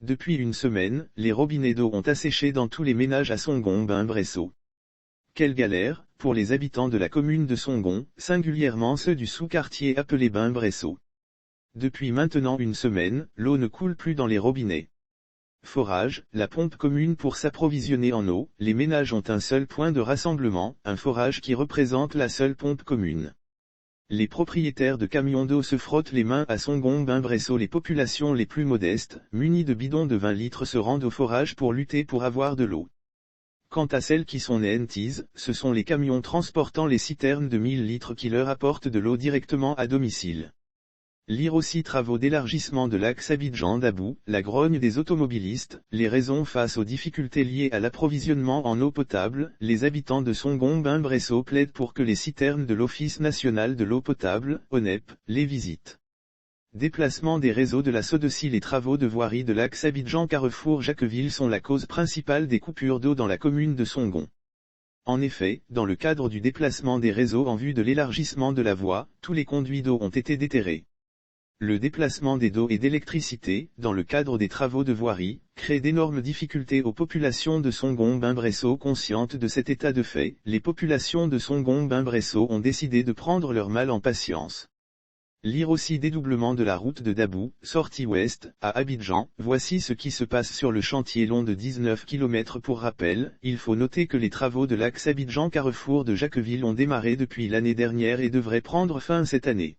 Depuis une semaine, les robinets d'eau ont asséché dans tous les ménages à Songon-Bain-Bressoux. Quelle galère, pour les habitants de la commune de Songon, singulièrement ceux du sous-quartier appelé Bain-Bressoux. Depuis maintenant une semaine, l'eau ne coule plus dans les robinets. Forage, la pompe commune pour s'approvisionner en eau, les ménages ont un seul point de rassemblement, un forage qui représente la seule pompe commune. Les propriétaires de camions d'eau se frottent les mains à Songon-Bain-Bressoux. Les populations les plus modestes, munies de bidons de 20 litres se rendent au forage pour lutter pour avoir de l'eau. Quant à celles qui sont nantises, ce sont les camions transportant les citernes de 1000 litres qui leur apportent de l'eau directement à domicile. Lire aussi travaux d'élargissement de l'axe Abidjan-Dabou, la grogne des automobilistes, les raisons face aux difficultés liées à l'approvisionnement en eau potable, les habitants de Songon-Bain-Bressoux plaident pour que les citernes de l'Office national de l'eau potable, ONEP, les visitent. Déplacement des réseaux de la SODECI. Les travaux de voirie de l'axe Abidjan-Carrefour-Jacqueville sont la cause principale des coupures d'eau dans la commune de Songon. En effet, dans le cadre du déplacement des réseaux en vue de l'élargissement de la voie, tous les conduits d'eau ont été déterrés. Le déplacement des d'eau et d'électricité, dans le cadre des travaux de voirie, crée d'énormes difficultés aux populations de Songon-Bain-Bressoux. Conscientes de cet état de fait, les populations de Songon-Bain-Bressoux ont décidé de prendre leur mal en patience. Lire aussi dédoublement de la route de Dabou, sortie ouest, à Abidjan. Voici ce qui se passe sur le chantier long de 19 km. Pour rappel, il faut noter que les travaux de l'axe Abidjan-Carrefour de Jacqueville ont démarré depuis l'année dernière et devraient prendre fin cette année.